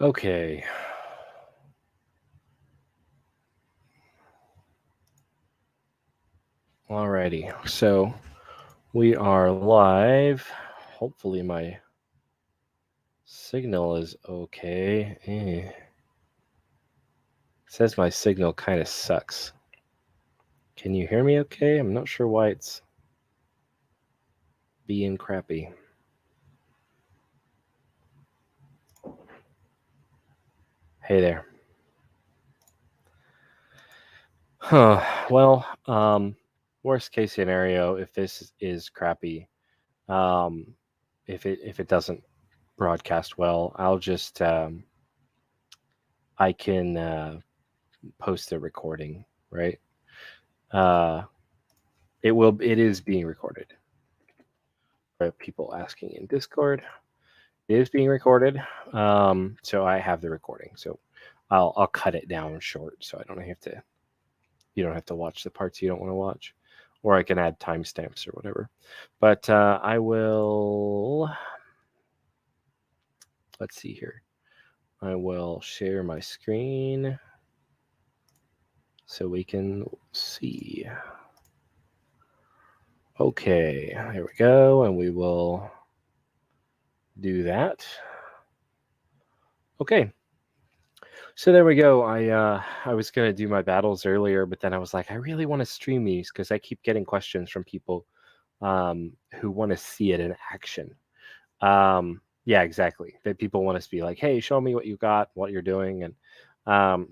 Okay. Alrighty. So we are live. Hopefully my signal is okay. It says my signal kind of sucks. Can you hear me okay? I'm not sure why it's being crappy. Hey there. Huh. Well, worst case scenario, if this is crappy, if it doesn't broadcast well, I'll just I can post a recording, right? It is being recorded. People asking in Discord. It is being recorded. So I have the recording. So I'll cut it down short so I don't have to you don't have to watch the parts you don't want to watch. Or I can add timestamps or whatever. But I will let's see here. I will share my screen so we can see. Okay, there we go, and we will do that. Okay. So there we go. I was gonna do my battles earlier, but then I was like, I really want to stream these because I keep getting questions from people who want to see it in action. Yeah, exactly. That people want us to be like, hey, show me what you got, what you're doing, and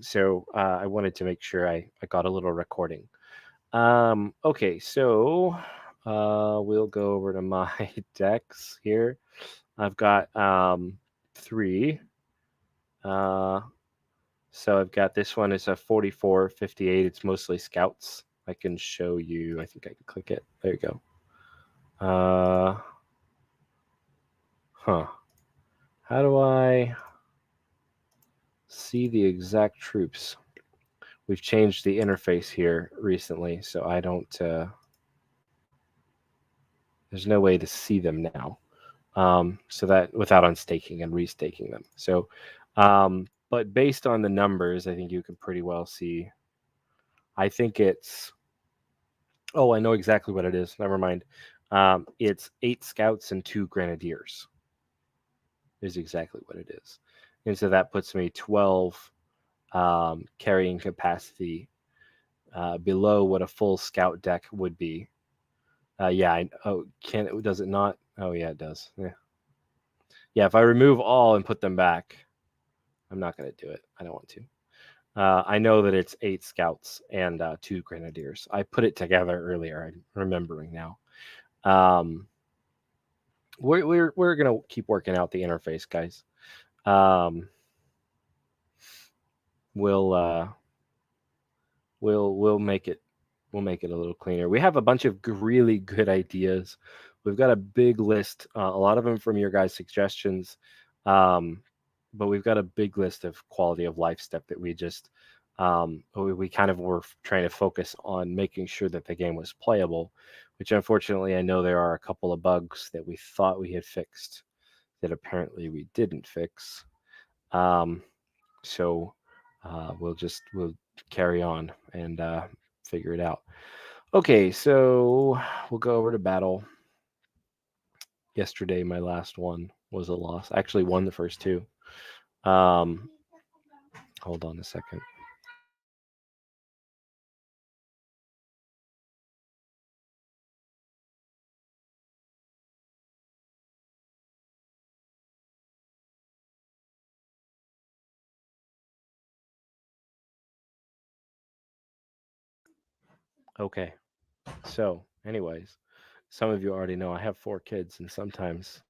so I wanted to make sure I got a little recording. Okay, so we'll go over to my decks here. I've got 3. So I've got this one is a 4458. It's mostly scouts. I can show you. I think I can click it. There you go. How do I see the exact troops? We've changed the interface here recently, so I don't. There's no way to see them now. So that without unstaking and restaking them. So, but based on the numbers, I think you can pretty well see. I think it's. Oh, I know exactly what it is. Never mind. It's 8 scouts and 2 grenadiers. Is exactly what it is, and so that puts me 12 carrying capacity below what a full scout deck would be. Yeah. Does it not? Oh yeah, it does. Yeah. Yeah. If I remove all and put them back, I'm not going to do it. I don't want to. I know that it's 8 scouts and 2 grenadiers. I put it together earlier. I'm remembering now. We're gonna keep working out the interface, guys. We'll make it a little cleaner. We have a bunch of really good ideas. We've got a big list, a lot of them from your guys' suggestions, but we've got a big list of quality of life stuff that we just we kind of were trying to focus on making sure that the game was playable, which unfortunately I know there are a couple of bugs that we thought we had fixed that apparently we didn't fix. So we'll carry on and figure it out. Okay, so we'll go over to battle. Yesterday, my last one was a loss. I actually won the first 2. Hold on a second. Okay, so anyways, some of you already know I have 4 kids, and sometimes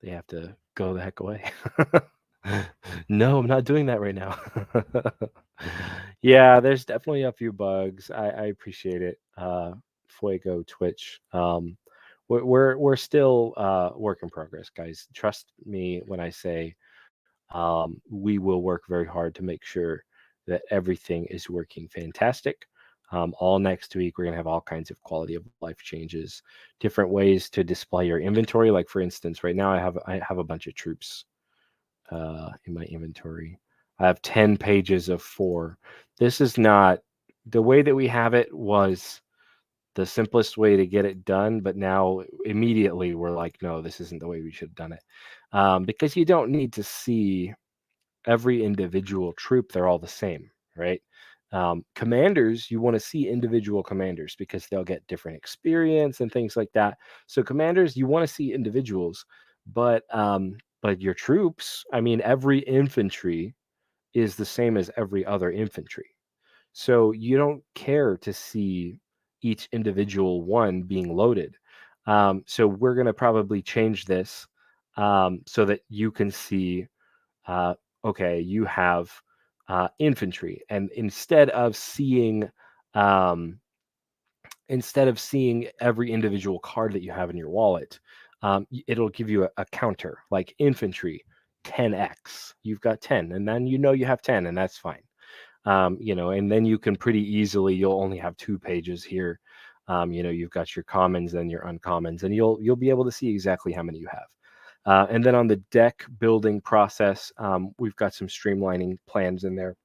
they have to go the heck away. No, I'm not doing that right now. Yeah, there's definitely a few bugs. I appreciate it. Fuego Twitch. We're still work in progress, guys. Trust me when I say we will work very hard to make sure that everything is working fantastic. All next week, we're going to have all kinds of quality of life changes, different ways to display your inventory. Like for instance, right now I have a bunch of troops in my inventory. I have 10 pages of 4. This is not the way that we have it was the simplest way to get it done, but now immediately we're like, no, this isn't the way we should have done it. Because you don't need to see every individual troop, they're all the same, right? Commanders, you want to see individual commanders because they'll get different experience and things like that. So commanders, you want to see individuals, but your troops, I mean, every infantry is the same as every other infantry. So you don't care to see each individual one being loaded. So we're going to probably change this so that you can see, uh, okay, you have infantry, and um, instead of seeing every individual card that you have in your wallet, it'll give you a counter like infantry 10x. You've got 10, and then you have 10, and that's fine. And then you can pretty easily, you'll only have 2 pages here. You've got your commons and your uncommons, and you'll be able to see exactly how many you have. And then on the deck building process, we've got some streamlining plans in there.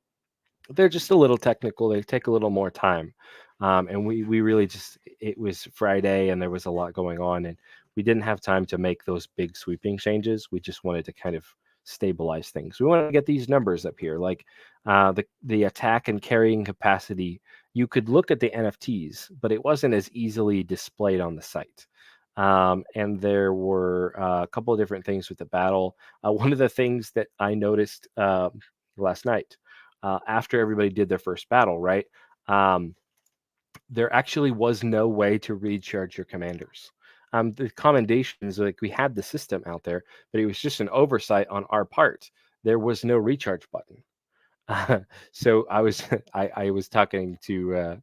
They're just a little technical. They take a little more time. And we really just, it was Friday and there was a lot going on, and we didn't have time to make those big sweeping changes. We just wanted to kind of stabilize things. We want to get these numbers up here, like the attack and carrying capacity. You could look at the NFTs, but it wasn't as easily displayed on the site. And there were a couple of different things with the battle. One of the things that I noticed last night, after everybody did their first battle, right? There actually was no way to recharge your commanders. The commendations, like we had the system out there, but it was just an oversight on our part. There was no recharge button. So I was I was talking to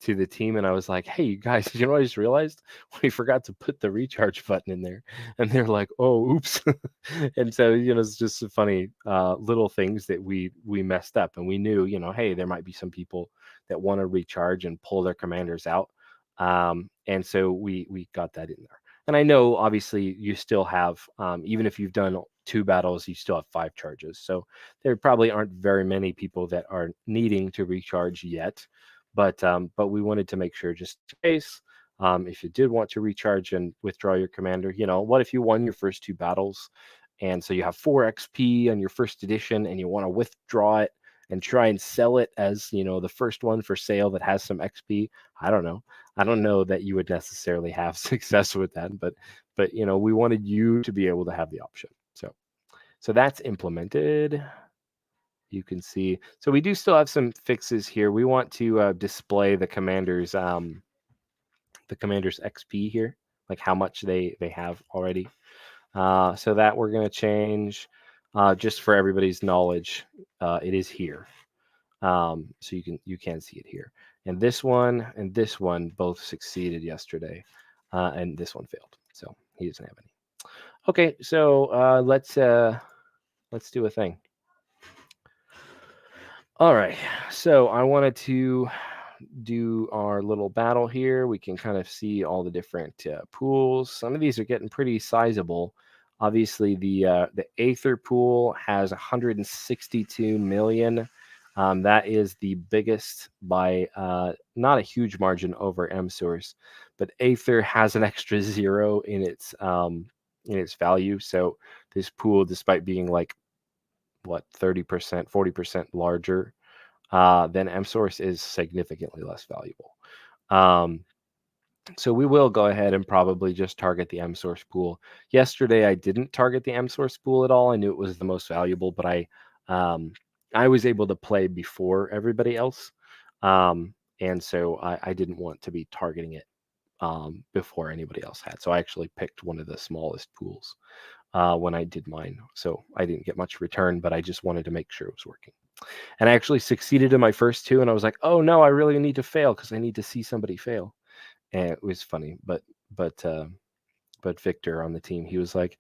the team, and I was like, hey, you guys, you know what I just realized? We forgot to put the recharge button in there. And they're like, oh, oops. And so, it's just funny little things that we messed up. And we knew, hey, there might be some people that want to recharge and pull their commanders out. And so we got that in there. And I know, obviously, you still have, even if you've done 2 battles, you still have 5 charges. So there probably aren't very many people that are needing to recharge yet. But we wanted to make sure, just in case, if you did want to recharge and withdraw your commander, what if you won your first 2 battles, and so you have 4 XP on your first edition, and you want to withdraw it and try and sell it as the first one for sale that has some XP. I don't know that you would necessarily have success with that, but we wanted you to be able to have the option. So that's implemented. You can see, so we do still have some fixes here. We want to display the commander's XP here, like how much they have already. So that we're going to change, just for everybody's knowledge. It is here, so you can see it here. And this one both succeeded yesterday, and this one failed, so he doesn't have any. Okay, so let's do a thing. All right, so I wanted to do our little battle here. We can kind of see all the different pools. Some of these are getting pretty sizable. Obviously, the Aether pool has 162 million. That is the biggest by not a huge margin over M-Source, but Aether has an extra 0 in its value. So this pool, despite being like 30%, 40% larger than M-Source, is significantly less valuable. So we will go ahead and probably just target the M-Source pool. Yesterday, I didn't target the M-Source pool at all. I knew it was the most valuable, but I was able to play before everybody else. And so I didn't want to be targeting it before anybody else had. So I actually picked one of the smallest pools when I did mine. So I didn't get much return, but I just wanted to make sure it was working. And I actually succeeded in my first 2, and I was like, oh no, I really need to fail because I need to see somebody fail. And it was funny, but Victor on the team, he was like,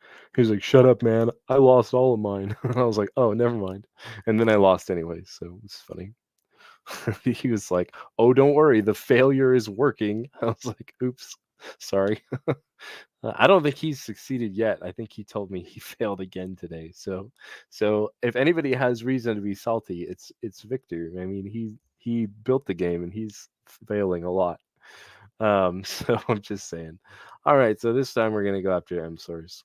shut up, man, I lost all of mine. I was like, oh, never mind. And then I lost anyway, so it's funny. He was like, oh, don't worry, the failure is working. I was like, oops. Sorry. I don't think he's succeeded yet. I think he told me he failed again today. So if anybody has reason to be salty, it's Victor. I mean, he built the game and he's failing a lot. So I'm just saying. All right, so this time we're gonna go after M source.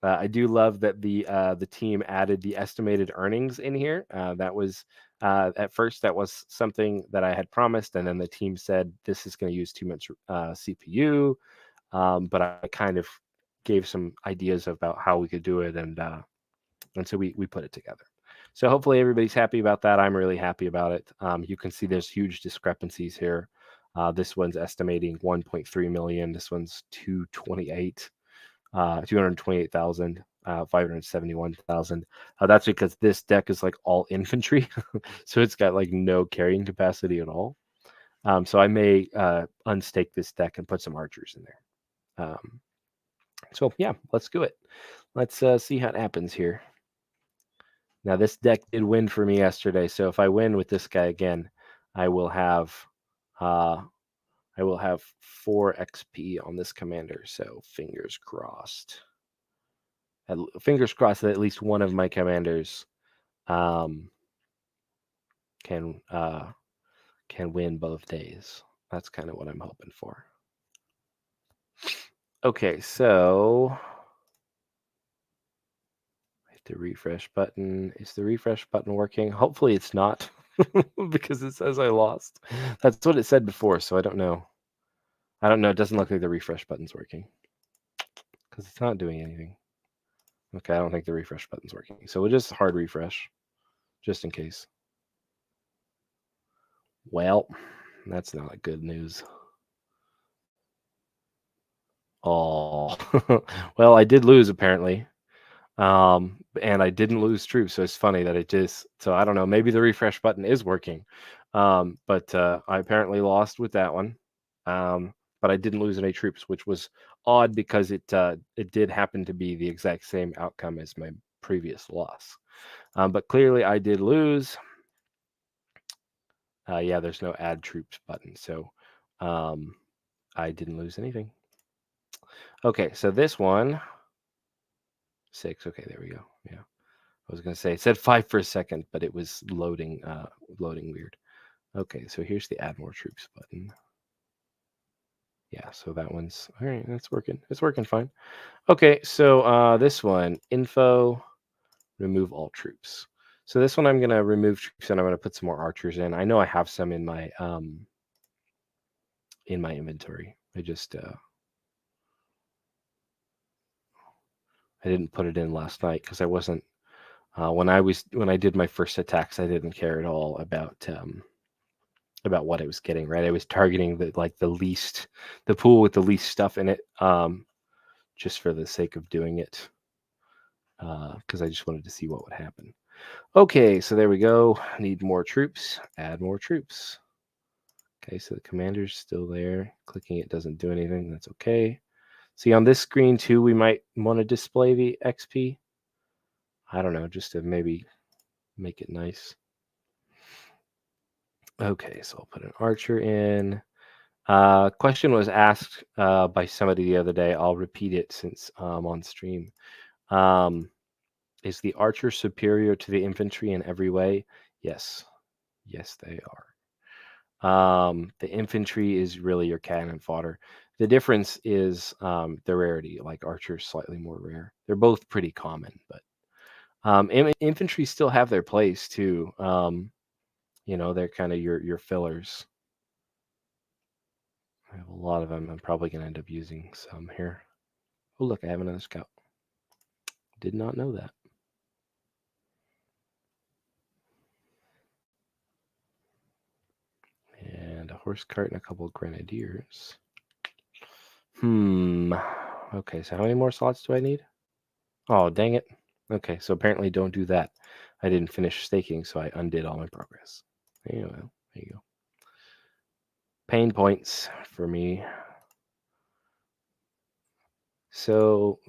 I do love that the team added the estimated earnings in here. That was at first that was something that I had promised, and then the team said this is going to use too much CPU. But I kind of gave some ideas about how we could do it, and so we put it together. So hopefully everybody's happy about that. I'm really happy about it. You can see there's huge discrepancies here. This one's estimating 1.3 million. This one's 228,000, 571,000. That's because this deck is like all infantry, so it's got like no carrying capacity at all. So I may unstake this deck and put some archers in there. So yeah, let's do it. Let's see how it happens here. Now this deck did win for me yesterday, so if I win with this guy again, I will have 4 XP on this commander. So fingers crossed. Fingers crossed that at least one of my commanders can win both days. That's kind of what I'm hoping for. Okay, so the refresh button. Is the refresh button working? Hopefully it's not because it says I lost. That's what it said before, so I don't know. It doesn't look like the refresh button's working because it's not doing anything. Okay, I don't think the refresh button's working. So we'll just hard refresh just in case. Well, that's not good news. Oh, well, I did lose apparently. And I didn't lose troops, so it's funny that it just. So I don't know. Maybe the refresh button is working, but I apparently lost with that one. But I didn't lose any troops, which was odd because it did happen to be the exact same outcome as my previous loss. But clearly I did lose. Yeah, there's no add troops button, so I didn't lose anything. Okay, so this one 6. Okay, there we go. Yeah. I was going to say it said 5 for a second, but it was loading weird. Okay, so here's the add more troops button. Yeah, so that one's all right. That's working. It's working fine. Okay, so this one, info, remove all troops. So this one I'm going to remove troops and I'm going to put some more archers in. I know I have some in my inventory. I just I didn't put it in last night because I wasn't when I did my first attacks, I didn't care at all about what I was getting, right? I was targeting the pool with the least stuff in it, just for the sake of doing it, because I just wanted to see what would happen. Okay, so there we go. Need more troops. Add more troops. Okay, so the commander's still there. Clicking it doesn't do anything. That's okay. See, on this screen too, we might want to display the XP. I don't know, just to maybe make it nice. Okay, so I'll put an archer in. Question was asked by somebody the other day. I'll repeat it since I'm on stream. Is the archer superior to the infantry in every way? Yes. Yes, they are. The infantry is really your cannon fodder. The difference is the rarity. Like archers, slightly more rare. They're both pretty common, but infantry still have their place too. They're kind of your fillers. I have a lot of them. I'm probably going to end up using some here. Oh, look, I have another scout. Did not know that. And a horse cart and a couple of grenadiers. Okay, so how many more slots do I need? Oh, dang it. Okay, so apparently don't do that. I didn't finish staking, so I undid all my progress. Anyway, there you go. Pain points for me. So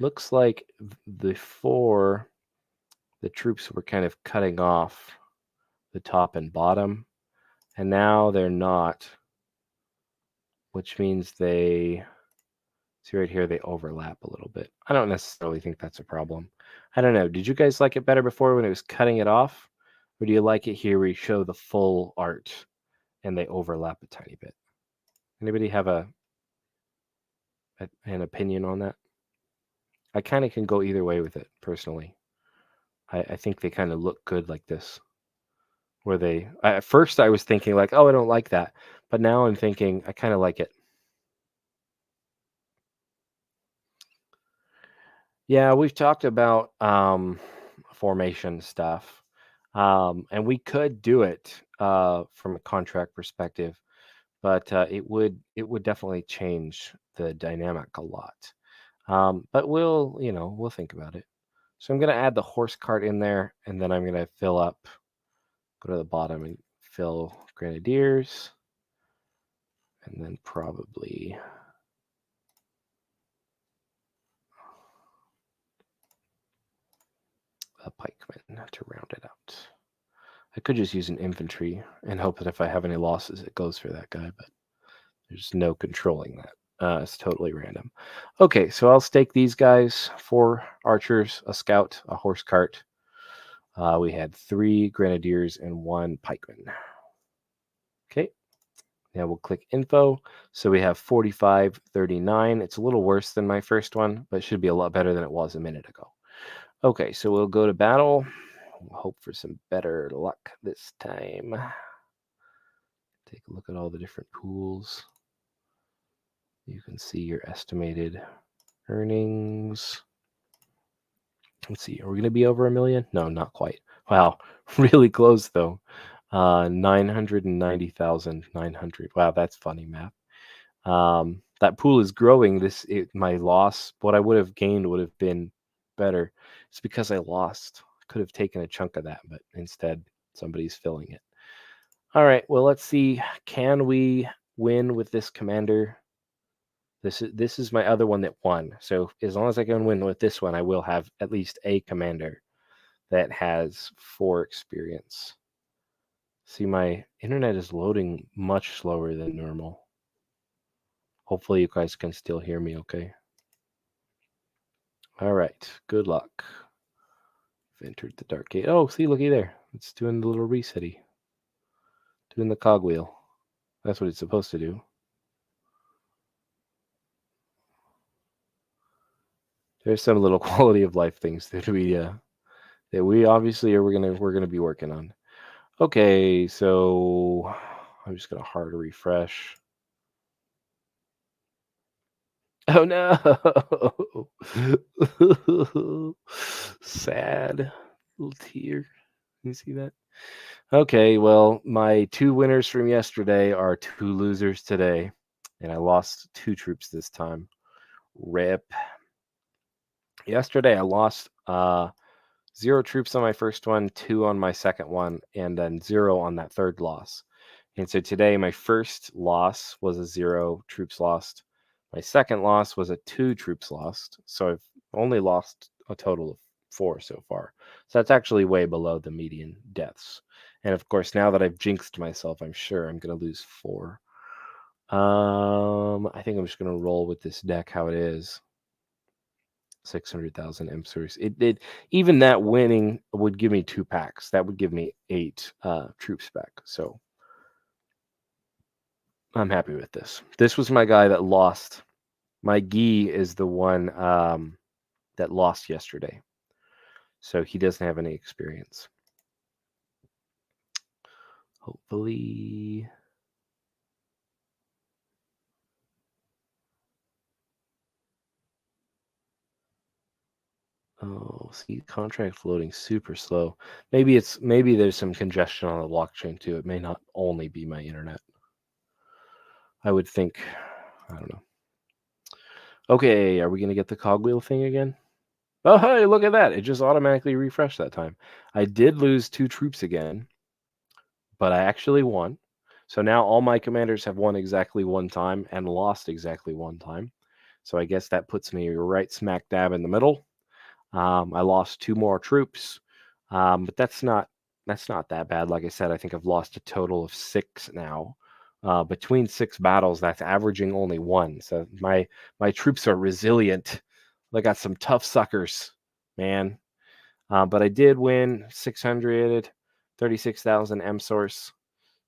looks like the troops were kind of cutting off the top and bottom, and now they're not, which means they See right here, they overlap a little bit. I don't necessarily think that's a problem. I don't know. Did you guys like it better before when it was cutting it off? Or do you like it here where you show the full art and they overlap a tiny bit? Anybody have an opinion on that? I kind of can go either way with it, personally. I think they kind of look good like this. Where at first I was thinking like, oh, I don't like that. But now I'm thinking I kind of like it. Yeah, we've talked about formation stuff. And we could do it from a contract perspective, but it would definitely change the dynamic a lot. But we'll think about it. So I'm going to add the horse cart in there, and then I'm going to fill up, go to the bottom and fill grenadiers, and then probably a pikeman to round it out. I could just use an infantry and hope that if I have any losses, it goes for that guy, but there's no controlling that. It's totally random. Okay, so I'll stake these guys: 4 archers, a scout, a horse cart. We had 3 grenadiers and 1 pikeman. Okay, now we'll click info. So we have 45, 39. It's a little worse than my first one, but it should be a lot better than it was a minute ago. Okay, so we'll go to battle. We'll hope for some better luck this time. Take a look at all the different pools. You can see your estimated earnings. Let's see, are we going to be over 1 million? No, not quite. Wow, really close though. 990,900. Wow, that's funny math. That pool is growing. My loss, what I would have gained would have been better. It's because I lost. Could have taken a chunk of that, but instead somebody's filling it. All right, well, let's see. Can we win with this commander? This is my other one that won. So as long as I can win with this one, I will have at least a commander that has 4 experience. See, my internet is loading much slower than normal. Hopefully you guys can still hear me okay. All right, good luck. I've entered the dark gate. Oh, see, looky there. It's doing the little resetty. Doing the cogwheel. That's what it's supposed to do. There's some little quality of life things that we obviously we're gonna be working on. Okay, so I'm just gonna hard refresh. Oh no! Sad little tear. You see that? Okay, well, my 2 winners from yesterday are 2 losers today, and I lost 2 troops this time. Rip. Yesterday I lost 0 troops on my first one, 2 on my second one, and then 0 on that third loss. And so today my first loss was a 0 troops lost. My second loss was a 2 troops lost. So I've only lost a total of 4 so far. So that's actually way below the median deaths. And of course, now that I've jinxed myself, I'm sure I'm going to lose 4. I think I'm just going to roll with this deck how it is. 600,000 M-Source. It even that winning would give me 2 packs. That would give me 8 troops back. So I'm happy with this. This was my guy that lost. My Guy is the one that lost yesterday. So he doesn't have any experience. Hopefully. Oh, see, contract floating super slow. Maybe there's some congestion on the blockchain too. It may not only be my internet. I would think. I don't know. Okay, are we gonna get the cogwheel thing again? Oh, hey, look at that. It just automatically refreshed that time. I did lose 2 troops again, but I actually won. So now all my commanders have won exactly 1 time and lost exactly 1 time. So I guess that puts me right smack dab in the middle. I lost 2 more troops, but that's not that bad. Like I said, I think I've lost a total of 6 now. between 6 battles, that's averaging only 1. So my troops are resilient. I got some tough suckers, man. But I did win 636,000 M source,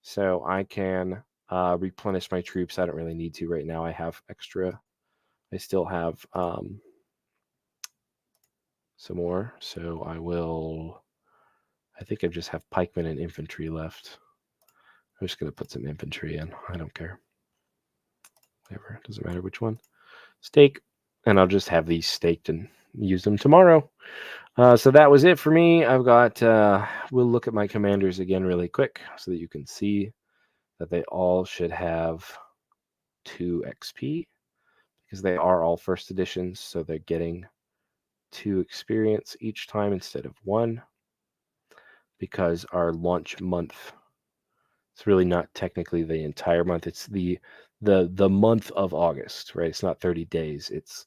so I can replenish my troops. I don't really need to right now. I have extra. I still have some more, so I will. I think I just have pikemen and infantry left. I'm just going to put some infantry in. I don't care. Whatever. Doesn't matter which one. Stake. And I'll just have these staked and use them tomorrow. So that was it for me. I've got, we'll look at my commanders again really quick so that you can see that they all should have 2 XP because they are all first editions. So they're getting 2 experience each time instead of 1 because our launch month, it's really not technically the entire month. It's the month of August, right? It's not 30 days. It's,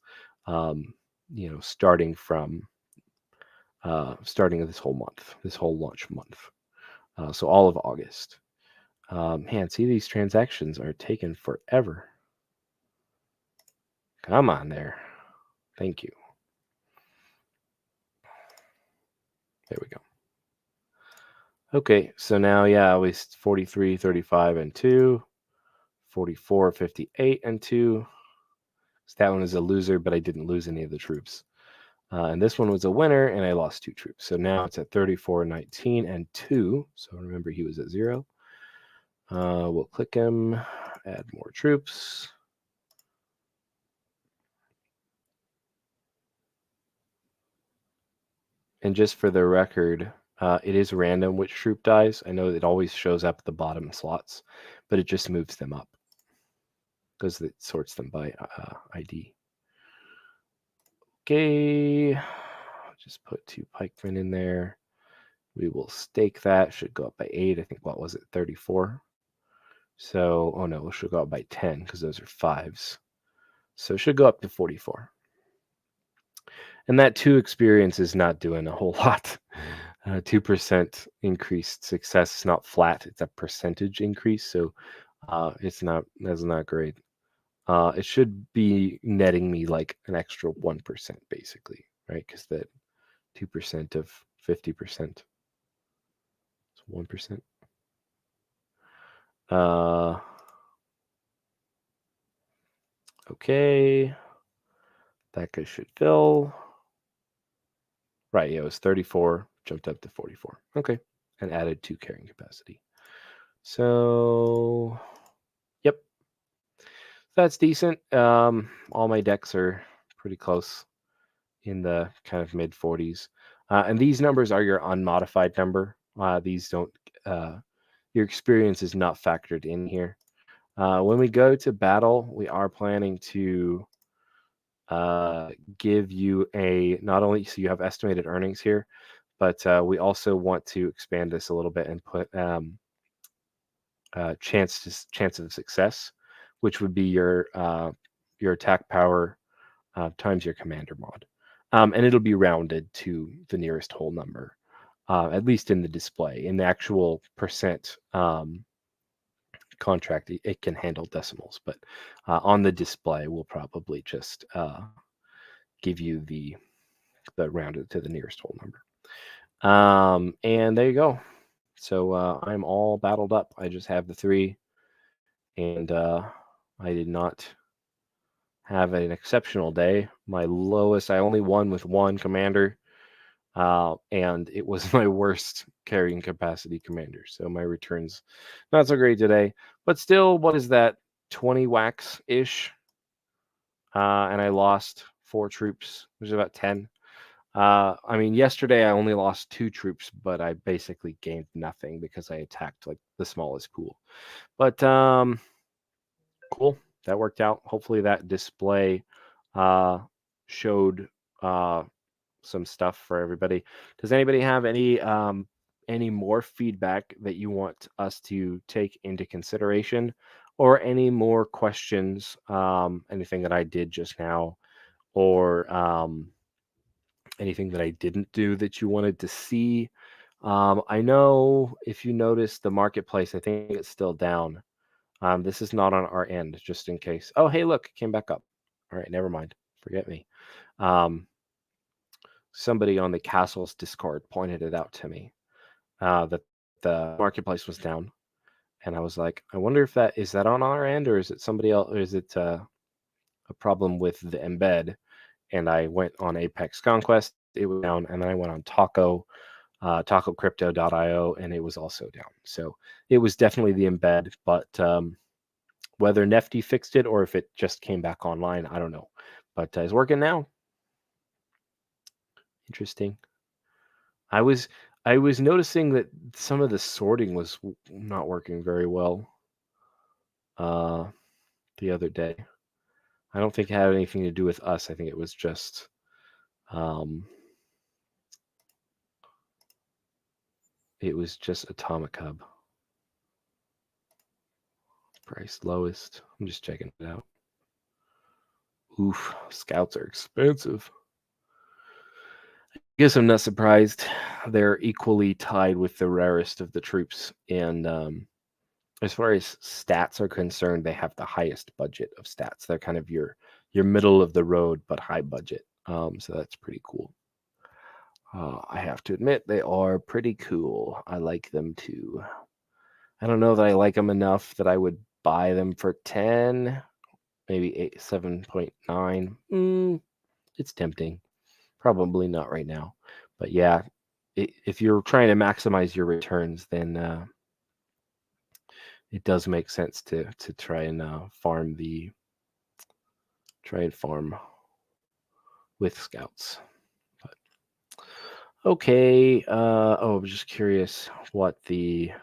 starting from starting this whole month, this whole launch month. So all of August. Man, see, these transactions are taking forever. Come on there. Thank you. There we go. Okay, so now, yeah, we 43, 35, and 2. 44, 58, and 2. So that one is a loser, but I didn't lose any of the troops. And this one was a winner, and I lost 2 troops. So now it's at 34, 19, and 2. So remember, he was at 0. We'll click him, add more troops. And just for the record, it is random which troop dies. I know it always shows up at the bottom slots, but it just moves them up because it sorts them by ID. Okay, just put 2 pikemen in there. We will stake that. Should go up by 8. I think, what was it, 34? So, oh no, it should go up by 10 because those are 5s. So it should go up to 44. And that 2 experience is not doing a whole lot. 2% increased success is not flat; it's a percentage increase. So that's not great. It should be netting me like an extra 1%, basically, right? Because that 2% of 50%, it's 1%. Okay, that guy should fill. Right, yeah, it was 34, jumped up to 44. Okay, and added 2 carrying capacity. So, yep, that's decent. All my decks are pretty close in the kind of mid 40s. And these numbers are your unmodified number. These don't, your experience is not factored in here. When we go to battle, we are planning to give you not only so you have estimated earnings here, but we also want to expand this a little bit and put chance of success, which would be your attack power times your commander mod, and it'll be rounded to the nearest whole number, at least in the display. In the actual percent contract, it can handle decimals, but on the display, we'll probably just give you the rounded to the nearest whole number. And there you go. So I'm all battled up. I just have the 3, and I did not have an exceptional day. My lowest, I only won with 1 commander, and it was my worst carrying capacity commander. So my returns not so great today, but still, what is that, 20 wax ish? And I lost 4 troops, which is about 10. I mean, yesterday I only lost 2 troops, but I basically gained nothing because I attacked like the smallest pool. But cool, that worked out. Hopefully that display showed some stuff for everybody. Does anybody have any more feedback that you want us to take into consideration, or any more questions? Anything that I did just now, or anything that I didn't do that you wanted to see? I know if you notice the marketplace, I think it's still down. This is not on our end, just in case. Oh, hey, look, it came back up. All right, never mind. Forget me. Um, Somebody on the castle's Discord pointed it out to me, that the marketplace was down, and I was like, I wonder if that is that on our end, or is it somebody else, or is it a problem with the embed? And I went on Apex Conquest, it was down, and then I went on TacoCrypto.io, and it was also down. So it was definitely the embed, but whether Nefty fixed it or if it just came back online, I don't know. But it's working now. Interesting. I was noticing that some of the sorting was not working very well the other day. I don't think it had anything to do with us. I think it was just Atomic Hub. Price lowest. I'm just checking it out. Oof, scouts are expensive. I guess I'm not surprised. They're equally tied with the rarest of the troops, and as far as stats are concerned, they have the highest budget of stats. They're kind of your middle of the road but high budget. So that's pretty cool. I have to admit they are pretty cool. I like them too. I don't know that I like them enough that I would buy them for 10, maybe 7.9. It's tempting. Probably not right now. But yeah, if you're trying to maximize your returns, then it does make sense to try and farm with scouts. But okay. I was just curious what the.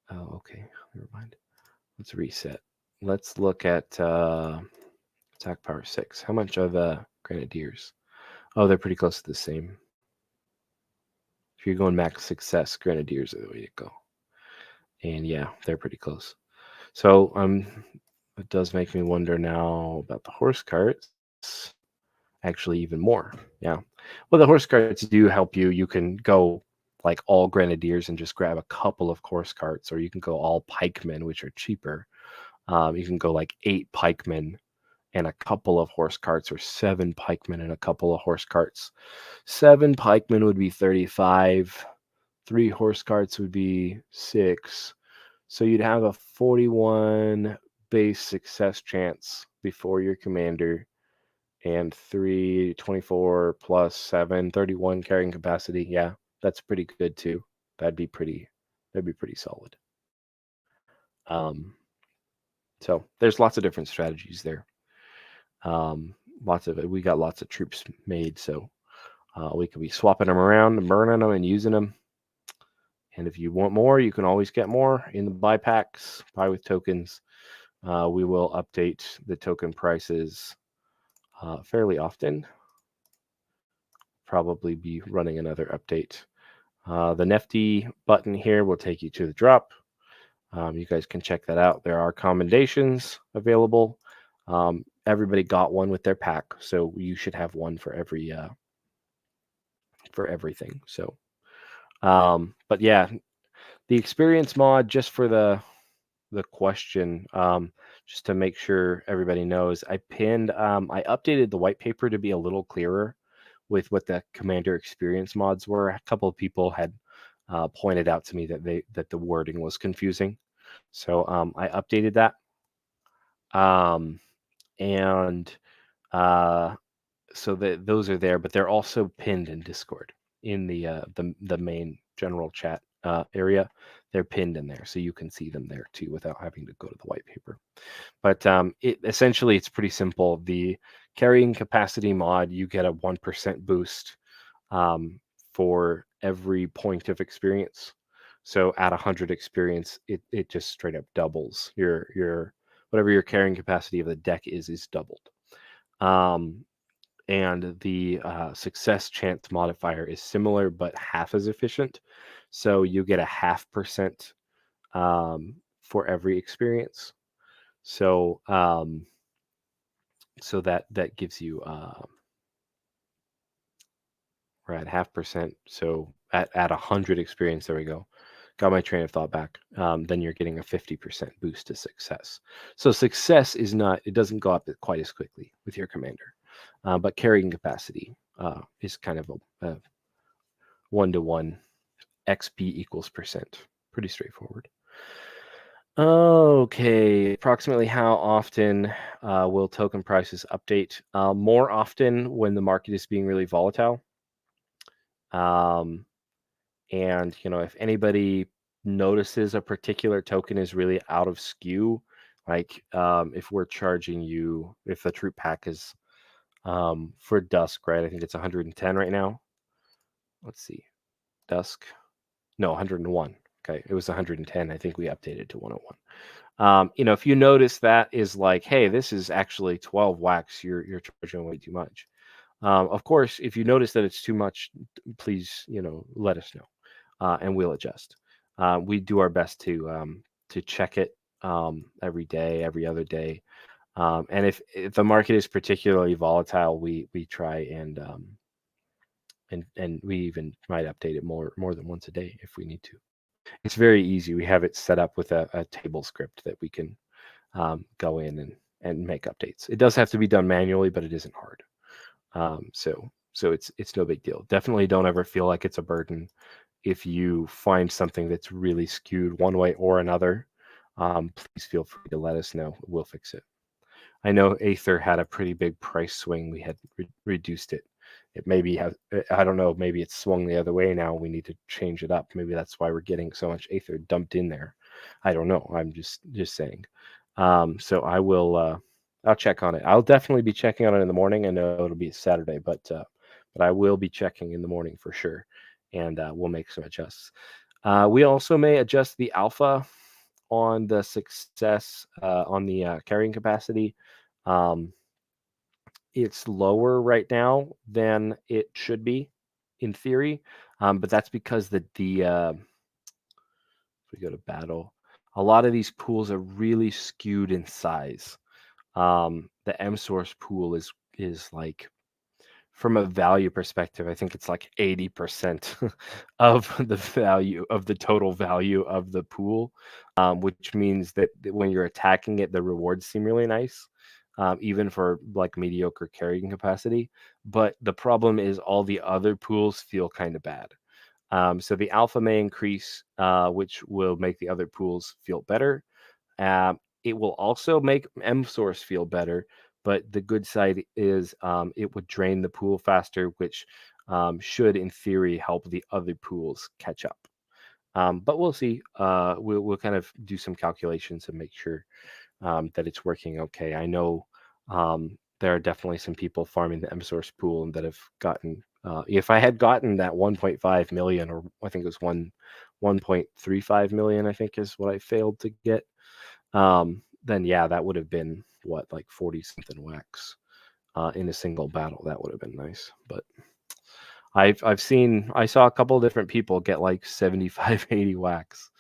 Oh, okay. Never mind. Let's reset. Let's look at attack power 6. How much are the Grenadiers? Oh, they're pretty close to the same. If you're going max success, Grenadiers are the way to go. And yeah, they're pretty close. So it does make me wonder now about the horse carts. Actually, even more. Yeah. Well, the horse carts do help you. You can go like all Grenadiers and just grab a couple of horse carts, or you can go all pikemen, which are cheaper. You can go like 8 pikemen and a couple of horse carts, or 7 pikemen and a couple of horse carts. 7 pikemen would be 35. 3 horse carts would be 6. So you'd have a 41 base success chance before your commander, and 24 plus 7, 31 carrying capacity. Yeah, that's pretty good too. That'd be pretty solid. So there's lots of different strategies there. We got lots of troops made, so we could be swapping them around and burning them and using them. And if you want more, you can always get more in the buy packs, buy with tokens. We will update the token prices fairly often. Probably be running another update. The Nefty button here will take you to the drop. You guys can check that out. There are commendations available. Everybody got one with their pack, so you should have one for everything. So, but yeah, the experience mod, just for the question, just to make sure everybody knows, I updated the white paper to be a little clearer with what the commander experience mods were. A couple of people had pointed out to me that the wording was confusing, so I updated that. And so those are there, but they're also pinned in Discord in the main general chat area. They're pinned in there, so you can see them there too without having to go to the white paper. But essentially it's pretty simple. The carrying capacity mod, you get a 1% boost for every point of experience. So at 100 experience, it just straight up doubles your whatever your carrying capacity of the deck is doubled. And the success chance modifier is similar but half as efficient. So you get a 0.5% for every experience. So so that gives you we're at 0.5%. So at 100 experience, there we go. got my train of thought back. Then you're getting a 50% boost to success. So success is not, it doesn't go up quite as quickly with your commander, but carrying capacity is kind of a 1-to-1 XP equals percent. Pretty straightforward. Okay, approximately how often will token prices update? More often when the market is being really volatile. And if anybody notices a particular token is really out of skew, like if we're charging you, if the troop pack is for Dusk, right? I think it's 110 right now. Let's see, Dusk, no, 101. Okay, it was 110. I think we updated to 101. If you notice that is like, hey, this is actually 12 wax, you're charging way too much. Of course, if you notice that it's too much, please, let us know, and we'll adjust. We do our best to check it every day, every other day, and if the market is particularly volatile, we try and we even might update it more than once a day if we need to. It's very easy. We have it set up with a table script that we can go in and make updates. It does have to be done manually, but it isn't hard. So it's no big deal. Definitely don't ever feel like it's a burden. If you find something that's really skewed one way or another, please feel free to let us know. We'll fix it. I know Aether had a pretty big price swing. We had reduced it. It maybe have, I don't know, maybe it's swung the other way now. We need to change it up. Maybe that's why we're getting so much Aether dumped in there. I don't know. I'm just saying. So I will I'll check on it. I'll definitely be checking on it in the morning. I know it'll be Saturday, but I will be checking in the morning for sure, and we'll make some adjusts. We also may adjust the alpha on the success on the carrying capacity. It's lower right now than it should be in theory, but that's because if we go to battle, a lot of these pools are really skewed in size. The M source pool is like, from a value perspective, I think it's like 80% of the value of the total value of the pool, which means that when you're attacking it, the rewards seem really nice, even for like mediocre carrying capacity. But the problem is all the other pools feel kind of bad. So the alpha may increase, which will make the other pools feel better. It will also make M source feel better, but the good side is it would drain the pool faster, which should, in theory, help the other pools catch up. But we'll see. We'll kind of do some calculations and make sure that it's working okay. I know there are definitely some people farming the M source pool and that have gotten. If I had gotten that 1.5 million, or I think it was 1.35 million, I think is what I failed to get. Then yeah, that would have been what, like 40 something wax in a single battle. That would have been nice. But I saw a couple of different people get like 75, 80 wax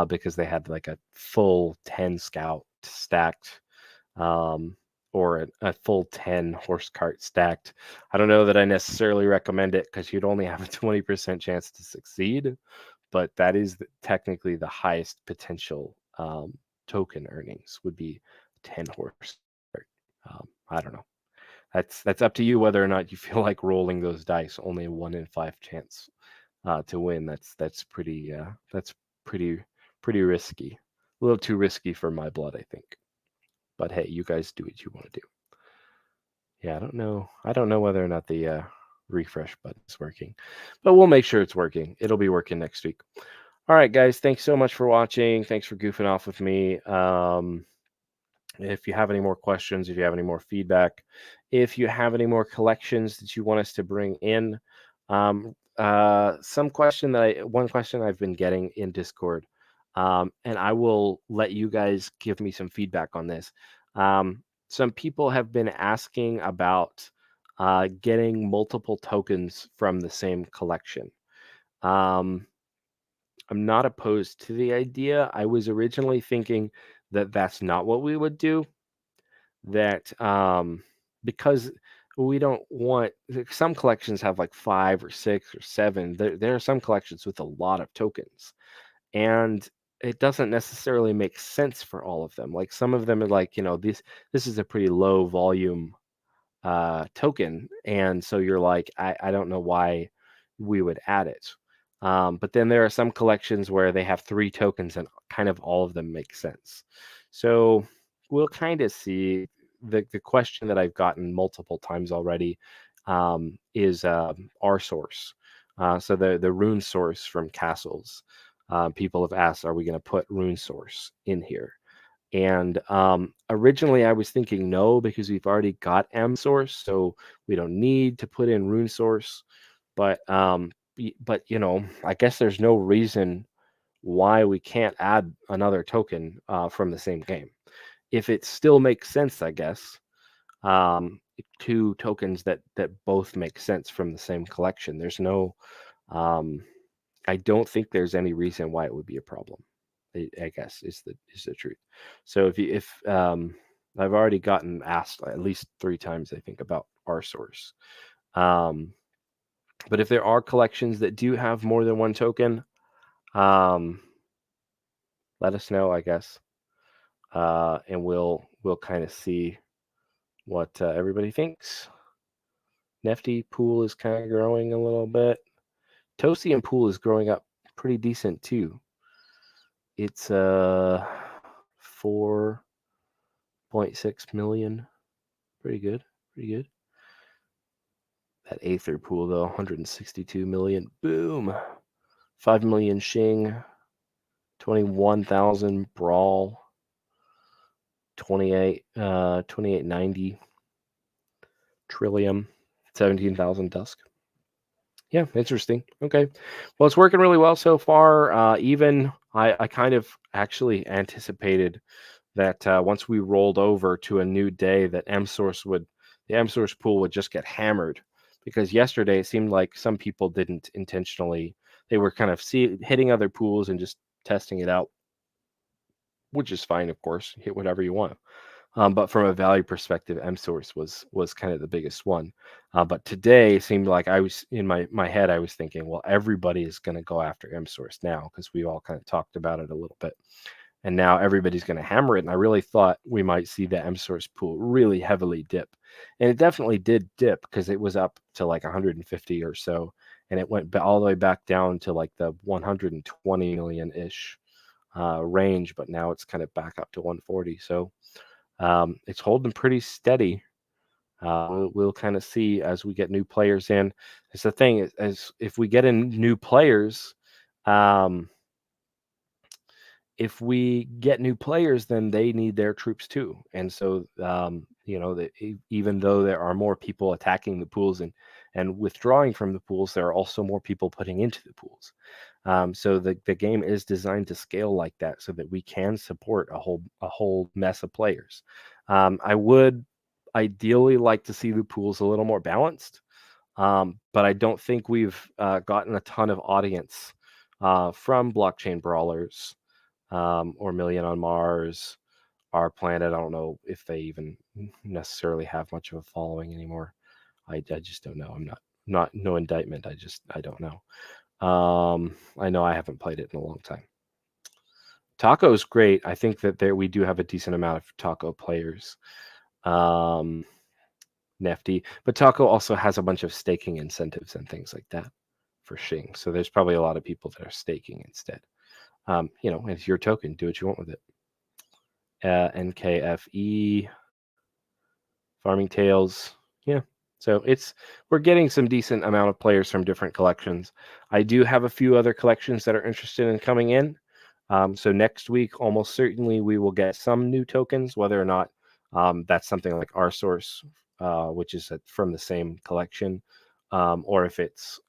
because they had like a full 10 scout stacked, or a full 10 horse cart stacked. I don't know that I necessarily recommend it because you'd only have a 20% chance to succeed, but that is technically the highest potential token earnings would be 10 horse. I don't know. That's up to you whether or not you feel like rolling those dice. Only a 1 in 5 chance to win. That's pretty risky. A little too risky for my blood, I think. But hey, you guys do what you want to do. Yeah, I don't know whether or not the refresh button is working, but we'll make sure it's working. It'll be working next week. All right, guys, thanks so much for watching. Thanks for goofing off with me. If you have any more questions, if you have any more feedback, if you have any more collections that you want us to bring in, one question I've been getting in Discord, and I will let you guys give me some feedback on this. Some people have been asking about getting multiple tokens from the same collection. I'm not opposed to the idea. I was originally thinking that that's not what we would do. That because we don't want, some collections have like 5 or 6 or 7. There are some collections with a lot of tokens, and it doesn't necessarily make sense for all of them. Like some of them are like, this is a pretty low volume token, and so you're like, I don't know why we would add it. But then there are some collections where they have 3 tokens and kind of all of them make sense. So we'll kind of see. The question that I've gotten multiple times already is our source. So the rune source from castles. People have asked, are we going to put rune source in here? And originally I was thinking no, because we've already got M source, so we don't need to put in rune source. But I guess there's no reason why we can't add another token from the same game. If it still makes sense, I guess, 2 tokens that both make sense from the same collection. There's no, I don't think there's any reason why it would be a problem. I guess is the truth. So if I've already gotten asked at least 3 times, I think, about our source. But if there are collections that do have more than 1 token, let us know, I guess, and we'll kind of see what everybody thinks. Nefty pool is kind of growing a little bit. Toasty pool is growing up pretty decent too. It's 4.6 million. Pretty good. That Aether pool though, 162 million. Boom. 5 million Shing. 21,000 Brawl. 2890 Trillium. 17,000 Dusk. Yeah, interesting. Okay. Well, it's working really well so far. Even I kind of actually anticipated that once we rolled over to a new day, that the M source pool would just get hammered, because yesterday it seemed like some people didn't intentionally. They were kind of hitting other pools and just testing it out, which is fine, of course. Hit whatever you want. But from a value perspective, M source was kind of the biggest one. But today it seemed like I was in my head, I was thinking, well, everybody is going to go after M source now, because we all kind of talked about it a little bit. And now everybody's going to hammer it. And I really thought we might see the M source pool really heavily dip. And it definitely did dip, because it was up to like 150 or so. And it went all the way back down to like the 120 million-ish range. But now it's kind of back up to 140. So it's holding pretty steady. We'll kind of see as we get new players in. It's the thing, as if we get in new players, if we get new players, then they need their troops too. And so, even though there are more people attacking the pools and withdrawing from the pools, there are also more people putting into the pools. So the game is designed to scale like that, so that we can support a whole mess of players. I would ideally like to see the pools a little more balanced, but I don't think we've gotten a ton of audience from blockchain brawlers. Or Million on Mars, Our Planet. I don't know if they even necessarily have much of a following anymore. I just don't know. I'm not no indictment. I don't know. I know I haven't played it in a long time. Taco is great. I think that we do have a decent amount of Taco players. Nifty, but Taco also has a bunch of staking incentives and things like that for Shing. So there's probably a lot of people that are staking instead. It's your token. Do what you want with it. NKFE, Farming Tales. Yeah. So we're getting some decent amount of players from different collections. I do have a few other collections that are interested in coming in. So next week, almost certainly, we will get some new tokens, whether or not that's something like our source, which is from the same collection, or if it's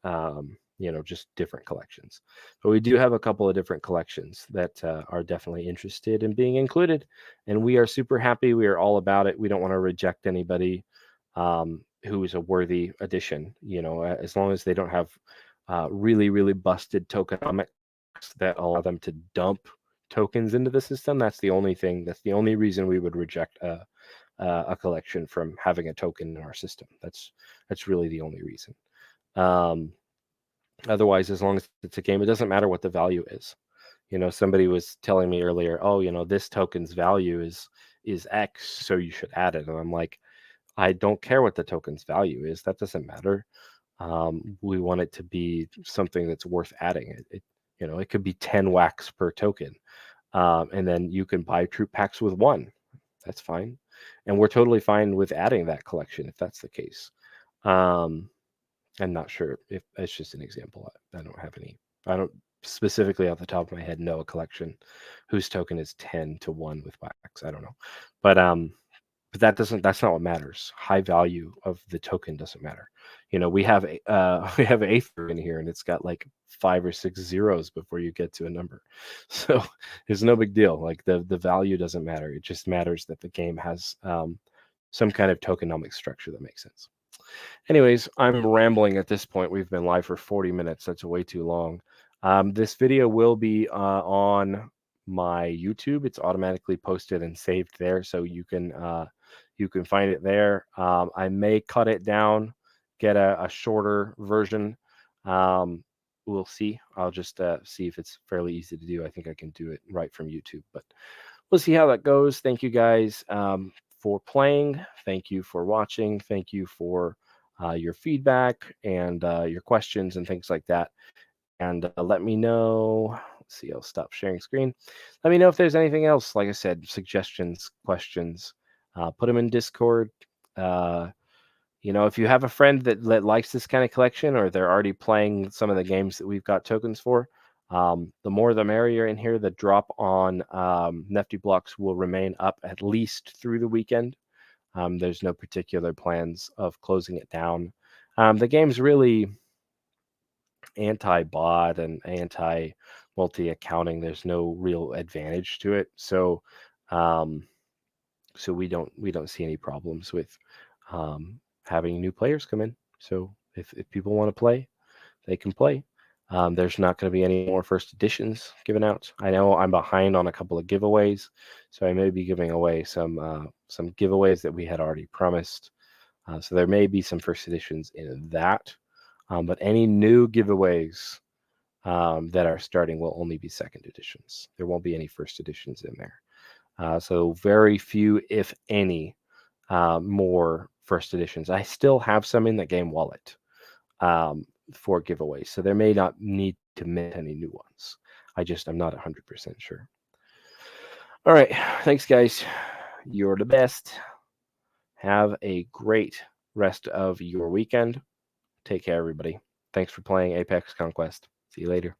just different collections. But we do have a couple of different collections that are definitely interested in being included, and we are super happy. We are all about it. We don't want to reject anybody who is a worthy addition, as long as they don't have really, really busted tokenomics that allow them to dump tokens into the system. That's the only reason we would reject a collection from having a token in our system. That's really the only reason. Otherwise, as long as it's a game, it doesn't matter what the value is. somebody was telling me earlier, oh, this token's value is X, so you should add it. And I'm like, I don't care what the token's value is. That doesn't matter. We want it to be something that's worth adding. It could be 10 wax per token. And then you can buy troop packs with 1. That's fine. And we're totally fine with adding that collection if that's the case. I'm not sure if it's just an example. I don't specifically off the top of my head know a collection whose token is 10 to 1 with wax. I don't know. But that's not what matters. High value of the token doesn't matter. We have Aether in here, and it's got like 5 or 6 zeros before you get to a number. So it's no big deal. Like the value doesn't matter. It just matters that the game has some kind of tokenomic structure that makes sense. Anyways, I'm rambling at this point. We've been live for 40 minutes. That's way too long. This video will be on my YouTube. It's automatically posted and saved there, so you can find it there. I may cut it down, get a shorter version. We'll see. I'll just see if it's fairly easy to do. I think I can do it right from YouTube, but we'll see how that goes. Thank you guys for playing. Thank you for watching. Thank you for your feedback and your questions and things like that. And let me know. Let's see, I'll stop sharing screen. Let me know if there's anything else. Like I said, suggestions, questions, put them in Discord. If you have a friend that likes this kind of collection, or they're already playing some of the games that we've got tokens for, the more the merrier in here. The drop on Nifty Blocks will remain up at least through the weekend. There's no particular plans of closing it down. The game's really anti-bot and anti-multi-accounting. There's no real advantage to it. So we don't see any problems with having new players come in. So if people want to play, they can play. There's not going to be any more first editions given out. I know I'm behind on a couple of giveaways, so I may be giving away some giveaways that we had already promised. So there may be some first editions in that, but any new giveaways that are starting will only be second editions. There won't be any first editions in there. So very few, if any, more first editions. I still have some in the game wallet for giveaways, so there may not need to mint any new ones. I'm not 100% sure. All right, thanks guys. You're the best. Have a great rest of your weekend. Take care, everybody. Thanks for playing Apex Conquest. See you later.